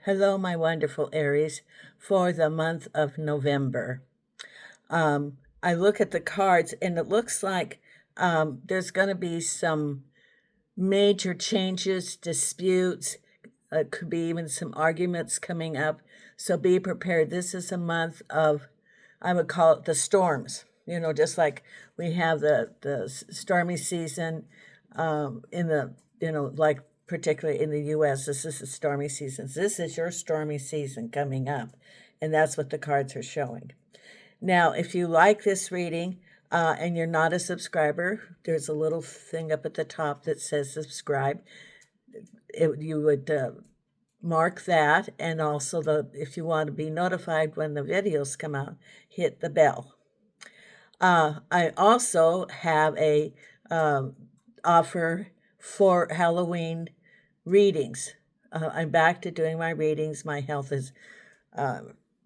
Hello, my wonderful Aries, for the month of November. I look at the cards and it looks like there's going to be some major changes, disputes. Could be even some arguments coming up. So be prepared. This is a month of, I would call it the storms. Just like we have the stormy season in the, like particularly in the U.S., this is the stormy season. This is your stormy season coming up. And that's what the cards are showing. Now, if you like this reading and you're not a subscriber, there's a little thing up at the top that says subscribe. You would mark that, and also if you want to be notified when the videos come out, hit the bell. I also have a offer for Halloween readings. I'm back to doing my readings. My health is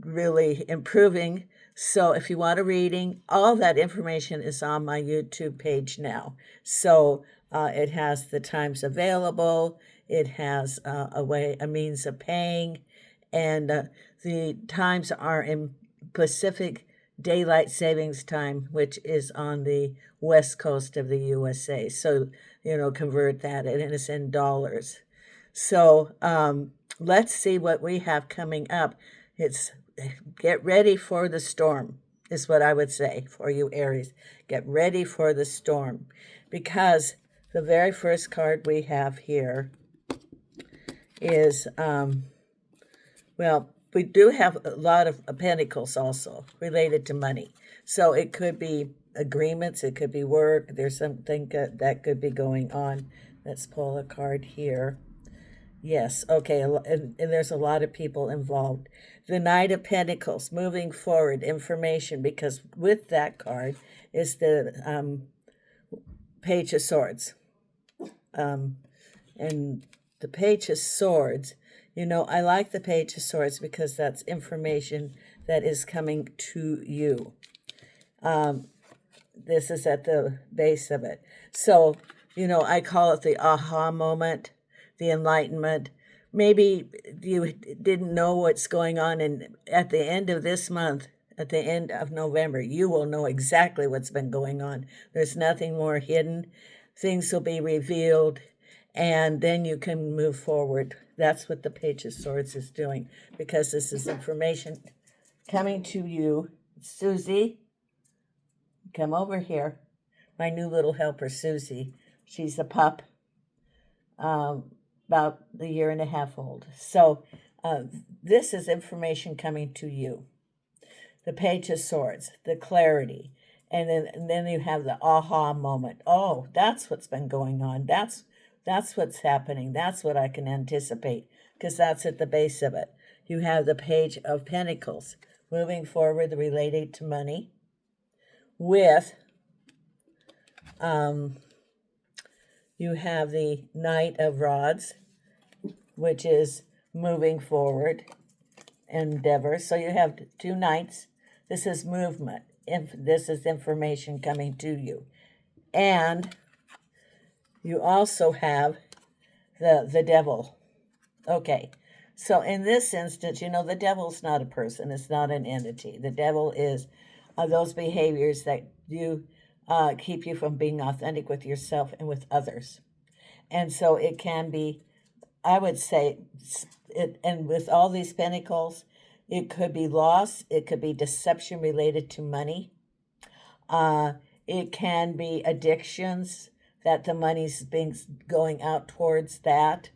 really improving. So if you want a reading, all that information is on my YouTube page now. So it has the times available. It has a means of paying. And the times are in Pacific Daylight Savings Time, which is on the west coast of the USA. So, convert that, and it's in dollars. So let's see what we have coming up. It's get ready for the storm, is what I would say for you, Aries. Get ready for the storm, because the very first card we have here is, we do have a lot of pentacles also related to money. So it could be agreements, it could be work, there's something that could be going on. Let's pull a card here. Yes, okay, and there's a lot of people involved. The Knight of Pentacles, moving forward, information, because with that card is the Page of Swords. And the Page of Swords, I like the Page of Swords because that's information that is coming to you. This is at the base of it. So, I call it the aha moment, the enlightenment. Maybe you didn't know what's going on, and at the end of this month, at the end of November, you will know exactly what's been going on. There's nothing more hidden. Things will be revealed, and then you can move forward. That's what the Page of Swords is doing, because this is information coming to you. Suzy, come over here. My new little helper, Suzy. She's a pup, about a year and a half old. So this is information coming to you. The Page of Swords, the clarity. And then you have the aha moment. Oh, that's what's been going on. That's what's happening. That's what I can anticipate, because that's at the base of it. You have the Page of Pentacles, moving forward, related to money, with you have the Knight of Rods, which is moving forward, endeavor. So you have two knights. This is movement. This is information coming to you. And you also have the devil. Okay, so in this instance, the devil's not a person. It's not an entity. The devil is those behaviors that keep you from being authentic with yourself and with others. And so it can be, I would say, and with all these pentacles, it could be loss. It could be deception related to money. It can be addictions, that the money's going out towards that.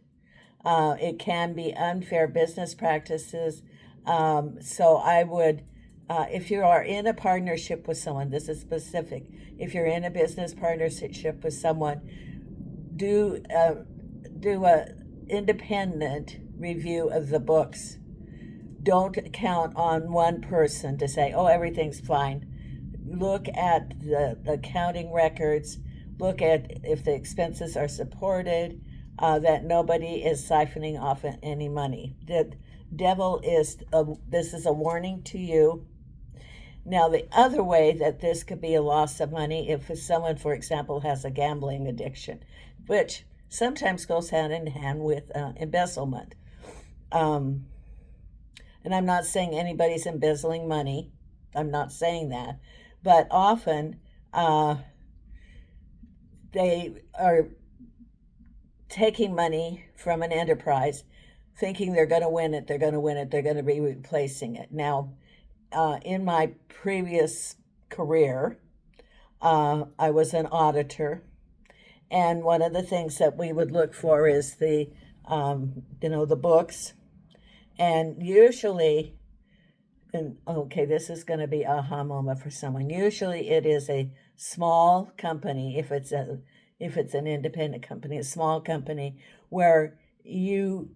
It can be unfair business practices. So I would, if you are in a partnership with someone, this is specific. If you're in a business partnership with someone, do a independent review of the books. Don't count on one person to say, oh, everything's fine. Look at the accounting records. Look at if the expenses are supported, that nobody is siphoning off any money. The devil this is a warning to you. Now, the other way that this could be a loss of money, if someone, for example, has a gambling addiction, which sometimes goes hand in hand with embezzlement. Um, and I'm not saying anybody's embezzling money. I'm not saying that. But often uh, they are taking money from an enterprise, thinking they're going to win it, they're going to win it, they're going to be replacing it. Now, in my previous career, I was an auditor, and one of the things that we would look for is the books, and usually, and okay, this is going to be aha moment for someone. Usually, it is a small company. If it's an independent company, a small company where you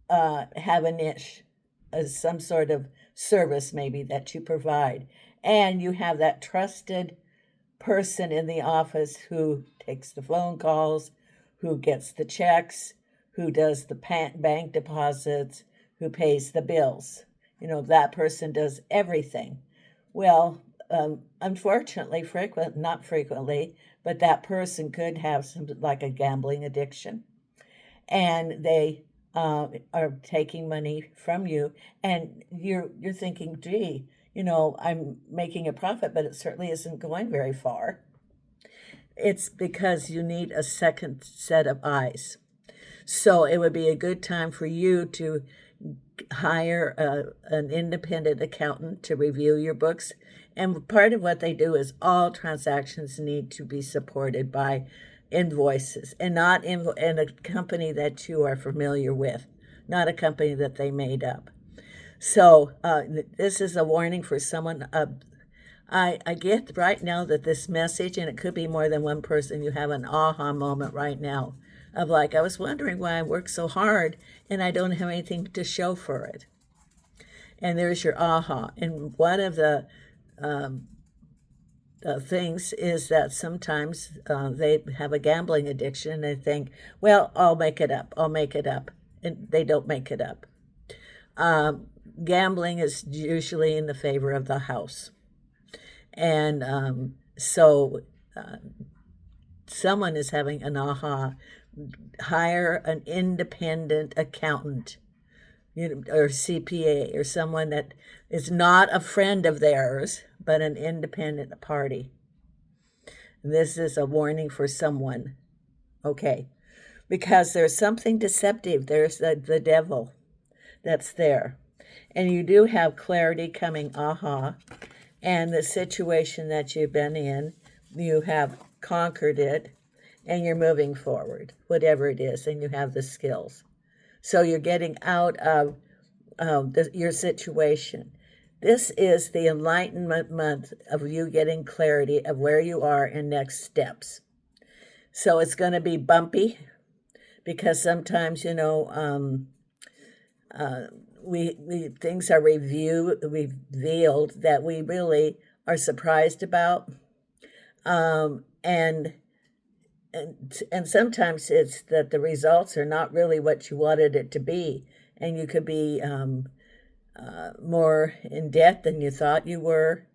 have a niche, some sort of service maybe that you provide, and you have that trusted person in the office who takes the phone calls, who gets the checks, who does the bank deposits, who pays the bills. That person does everything. Well, unfortunately, not frequently, but that person could have something like a gambling addiction, and they are taking money from you, and you're thinking, gee, I'm making a profit, but it certainly isn't going very far. It's because you need a second set of eyes. So it would be a good time for you to hire an independent accountant to review your books. And part of what they do is all transactions need to be supported by invoices, and not in a company that you are familiar with, not a company that they made up. So this is a warning for someone. I get right now that this message, and it could be more than one person, you have an aha moment right now of like, I was wondering why I work so hard and I don't have anything to show for it. And there's your aha. And one of the things is that sometimes they have a gambling addiction and they think, well, I'll make it up. I'll make it up. And they don't make it up. Gambling is usually in the favor of the house. And so someone is having an aha. Hire an independent accountant, or CPA, or someone that is not a friend of theirs, but an independent party. This is a warning for someone, okay? Because there's something deceptive. There's the devil that's there. And you do have clarity coming, aha. And the situation that you've been in, you have conquered it, and you're moving forward, whatever it is, and you have the skills. So you're getting out of your situation. This is the Enlightenment month of you getting clarity of where you are and next steps. So it's going to be bumpy because sometimes, we things are revealed that we really are surprised about, and sometimes it's that the results are not really what you wanted it to be, and you could be more in debt than you thought you were.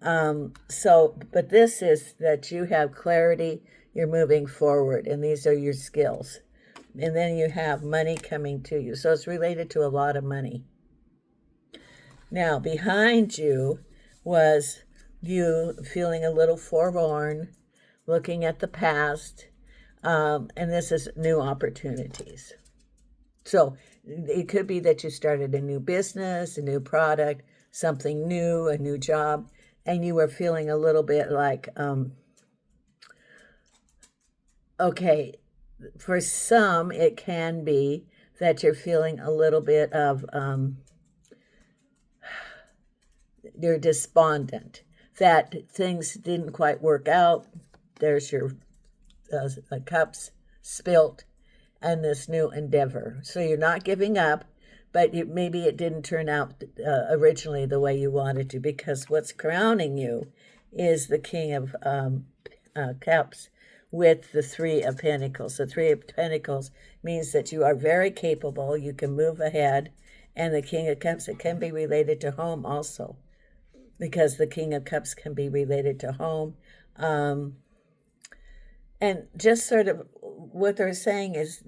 But this is that you have clarity, you're moving forward, and these are your skills. And then you have money coming to you. So it's related to a lot of money. Now, behind you was you feeling a little forlorn, looking at the past, and this is new opportunities. So it could be that you started a new business, a new product, something new, a new job, and you were feeling a little bit like, okay, for some, it can be that you're feeling a little bit of, you're despondent, that things didn't quite work out. There's your cups spilt and this new endeavor. So you're not giving up, but maybe it didn't turn out originally the way you wanted to, because what's crowning you is the King of Cups with the Three of Pentacles. The Three of Pentacles means that you are very capable, you can move ahead, and the King of Cups, it can be related to home also, because the King of Cups can be related to home. And just sort of what they're saying is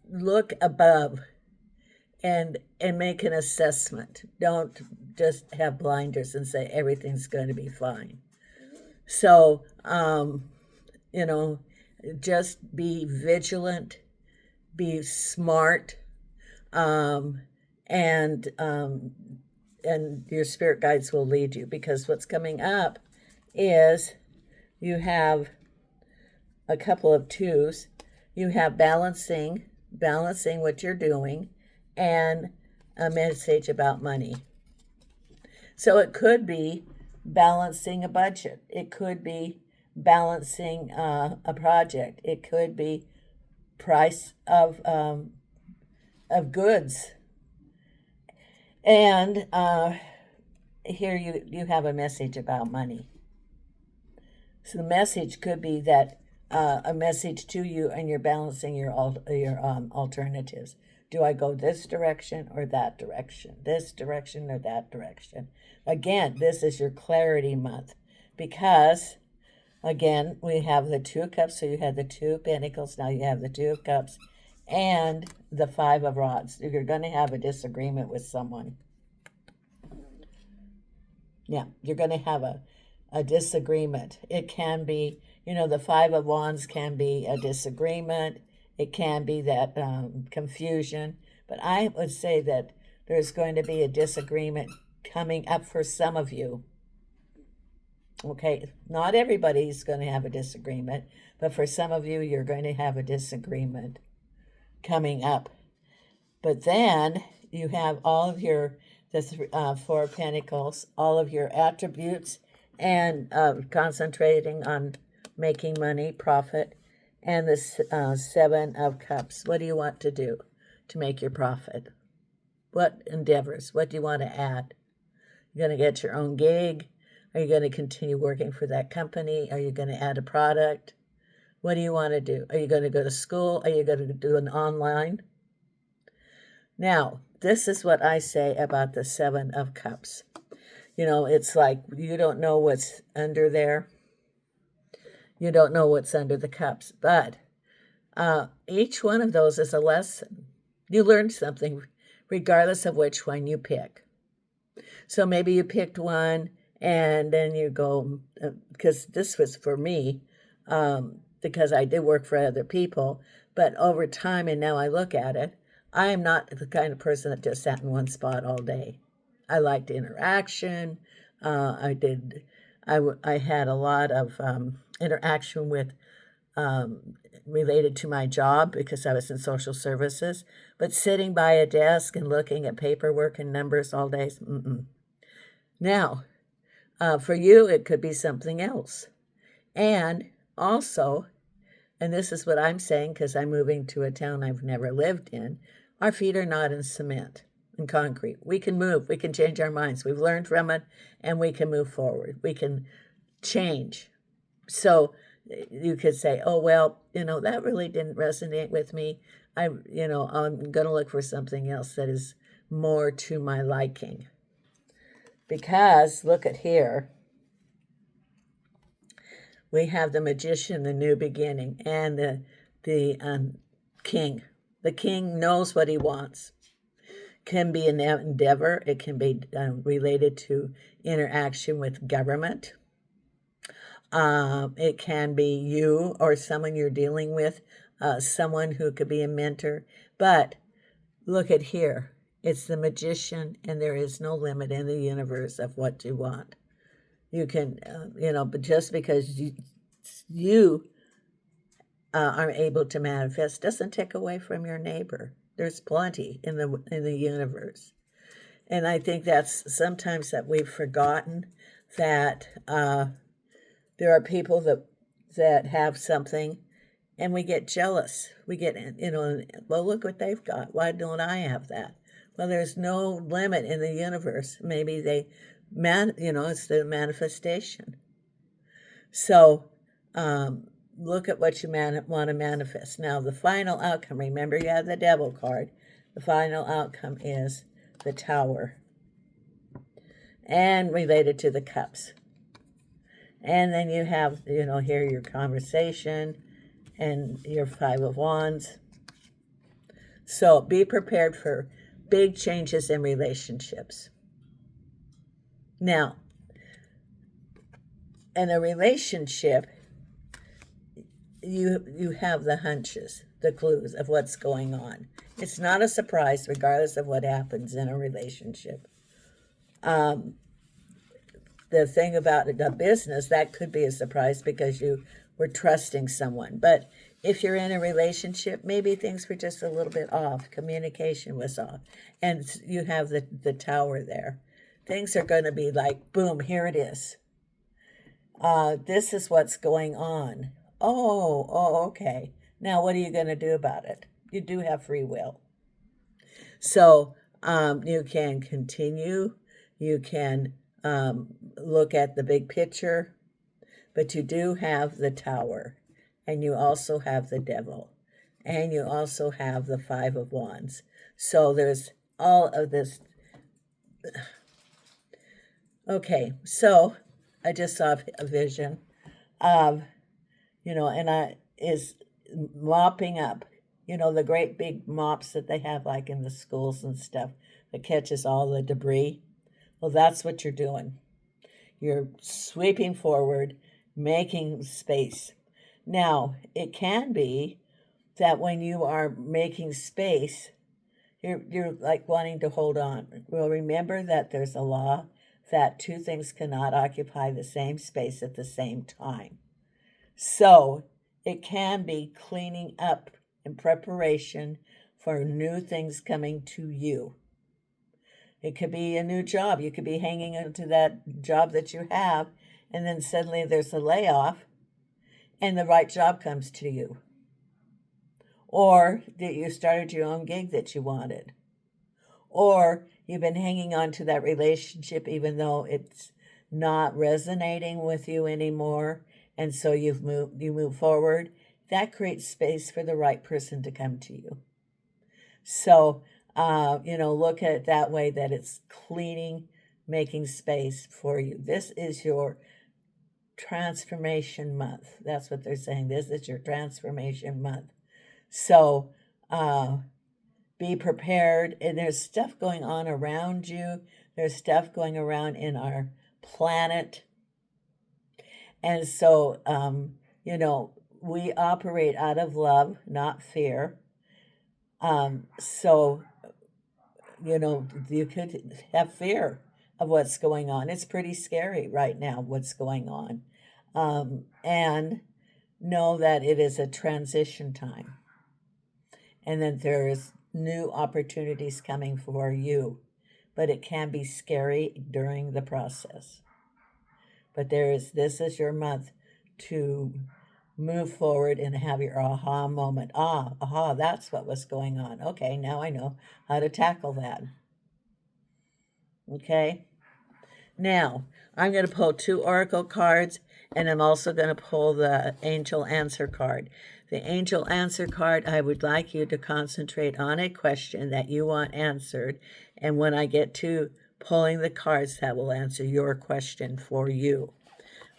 look above and make an assessment. Don't just have blinders and say everything's going to be fine. So, you know, just be vigilant, be smart, um, and um, and your spirit guides will lead you, because what's coming up is you have a couple of twos. You have balancing what you're doing, and a message about money. So it could be balancing a budget. It could be balancing a project. It could be price of goods. And here you have a message about money. So the message could be that a message to you, and you're balancing your alternatives. Do I go this direction or that direction? This direction or that direction? Again, this is your clarity month, because, again, we have the Two of Cups, so you had the Two of Pentacles, now you have the Two of Cups, and the Five of Rods. You're going to have a disagreement with someone. Yeah, you're going to have a disagreement. It can be, the Five of Wands can be a disagreement. It can be that confusion. But I would say that there's going to be a disagreement coming up for some of you. Okay, not everybody's going to have a disagreement, but for some of you, you're going to have a disagreement coming up. But then you have all of the Four of Pentacles, all of your attributes, and concentrating on making money, profit, and the Seven of Cups. What do you want to do to make your profit? What endeavors? What do you want to add? You're going to get your own gig? Are you going to continue working for that company? Are you going to add a product? What do you want to do? Are you going to go to school? Are you going to do an online? Now, this is what I say about the Seven of Cups. It's like you don't know what's under there. You don't know what's under the cups. But each one of those is a lesson. You learn something regardless of which one you pick. So maybe you picked one and then you go, because this was for me, because I did work for other people. But over time, and now I look at it, I am not the kind of person that just sat in one spot all day. I liked interaction. I had a lot of interaction with related to my job, because I was in social services. But sitting by a desk and looking at paperwork and numbers all day, Now, for you, it could be something else. And also, and this is what I'm saying because I'm moving to a town I've never lived in, our feet are not in cement and concrete. We can move. We can change our minds. We've learned from it, and we can move forward. We can change. So you could say, oh, well, that really didn't resonate with me. I'm going to look for something else that is more to my liking. Because, look at here, we have the Magician, the new beginning, and the King. The King knows what he wants. Can be an endeavor. It can be related to interaction with government. It can be you or someone you're dealing with, someone who could be a mentor. But look at here. It's the Magician, and there is no limit in the universe of what you want. You can, but just because you are able to manifest doesn't take away from your neighbor. There's plenty in the universe. And I think that's sometimes that we've forgotten that there are people that have something, and we get jealous. We get, well, look what they've got. Why don't I have that? Well, there's no limit in the universe. Maybe it's the manifestation. So look at what you want to manifest. Now, the final outcome, remember you have the Devil card. The final outcome is the Tower, and related to the Cups. And then you have, here your conversation and your Five of Wands. So be prepared for big changes in relationships. Now, in a relationship, you have the hunches, the clues of what's going on. It's not a surprise, regardless of what happens in a relationship. The thing about the business, that could be a surprise because you were trusting someone. But if you're in a relationship, maybe things were just a little bit off. Communication was off. And you have the tower there. Things are going to be like, boom, here it is. This is what's going on. Oh, okay. Now, what are you going to do about it? You do have free will. So you can continue. You can look at the big picture. But you do have the tower. And you also have the devil. And you also have the 5 of Wands. So there's all of this. Okay, so I just saw a vision of, and I is mopping up, the great big mops that they have like in the schools and stuff that catches all the debris. Well, that's what you're doing. You're sweeping forward, making space. Now, it can be that when you are making space, you're like wanting to hold on. Well, remember that there's a law that 2 things cannot occupy the same space at the same time. So it can be cleaning up in preparation for new things coming to you. It could be a new job. You could be hanging onto that job that you have, and then suddenly there's a layoff, and the right job comes to you. Or that you started your own gig that you wanted. Or you've been hanging on to that relationship even though it's not resonating with you anymore, and so you move forward. That creates space for the right person to come to you. So, look at it that way, that it's cleaning, making space for you. This is your transformation month. That's what they're saying. This is your transformation month. So, be prepared. And there's stuff going on around you. There's stuff going around in our planet. And so, we operate out of love, not fear. So, you could have fear of what's going on. It's pretty scary right now, what's going on. And know that it is a transition time. And that there is new opportunities coming for you, but it can be scary during the process. But this is your month to move forward and have your aha moment. That's what was going on. Okay, now I know how to tackle that. Okay, now I'm going to pull 2 oracle cards, and I'm also going to pull the angel answer card. The angel answer card, I would like you to concentrate on a question that you want answered. And when I get to pulling the cards, that will answer your question for you.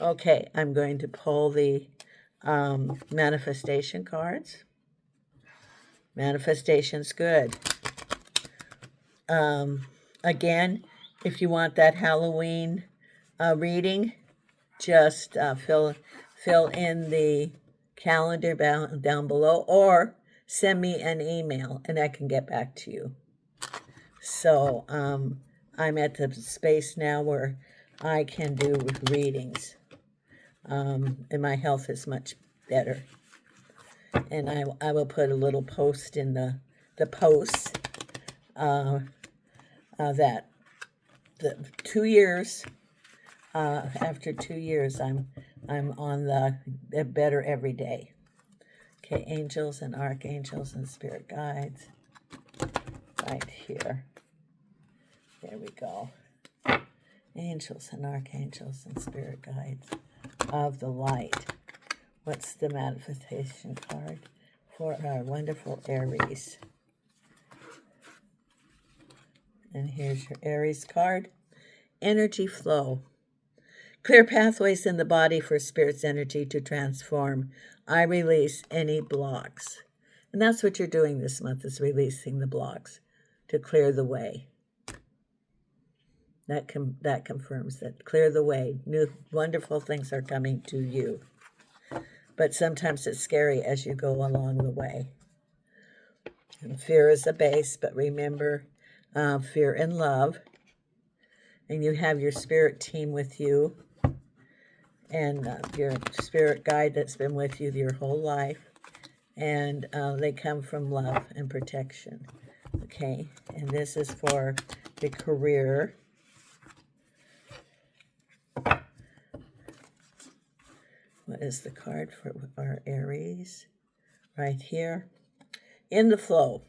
Okay, I'm going to pull the manifestation cards. Manifestation's good. Again, if you want that Halloween reading, just fill in the calendar down below, or send me an email and I can get back to you. So I'm at the space now where I can do readings, and my health is much better. And I will put a little post in the post that the 2 years, after 2 years, I'm on the better every day. Okay, angels and archangels and spirit guides right here. There we go. Angels and archangels and spirit guides of the light. What's the manifestation card for our wonderful Aries? And here's your Aries card. Energy flow. Clear pathways in the body for spirit's energy to transform. I release any blocks. And that's what you're doing this month, is releasing the blocks. to clear the way. That confirms that. Clear the way. New wonderful things are coming to you. But sometimes it's scary as you go along the way. And fear is a base, but remember, fear and love. And you have your spirit team with you, and your spirit guide that's been with you your whole life. And they come from love and protection. Okay, and this is for the career. What is the card for our Aries? Right here. In the flow.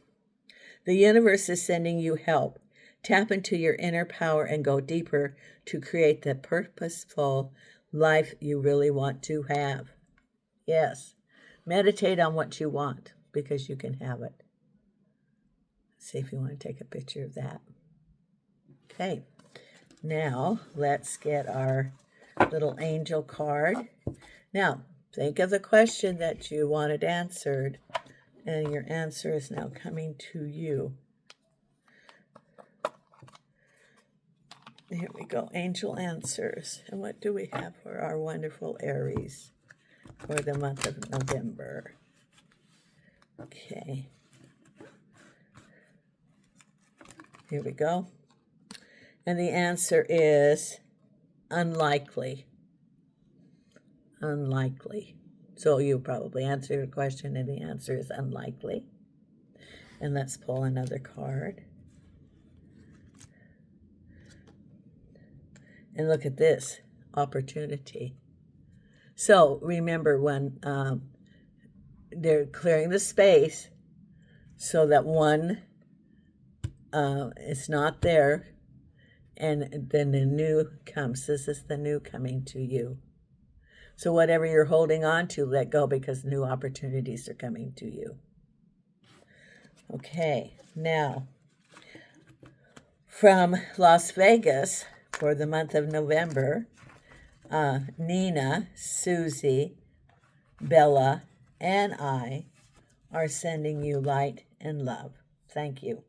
The universe is sending you help. Tap into your inner power and go deeper to create the purposeful life you really want to have. Yes. Meditate on what you want, because you can have it. See if you want to take a picture of that. Okay. Now, let's get our little angel card. Now, think of the question that you wanted answered, and your answer is now coming to you. Here we go, angel answers. And what do we have for our wonderful Aries for the month of November? Okay. Here we go. And the answer is unlikely. Unlikely. So you probably answer your question, and the answer is unlikely. And let's pull another card. And look at this, opportunity. So remember, when they're clearing the space so that one is not there, and then the new comes. This is the new coming to you. So whatever you're holding on to, let go, because new opportunities are coming to you. Okay, now, from Las Vegas for the month of November, Neena, Suzy, Bella, and I are sending you light and love. Thank you.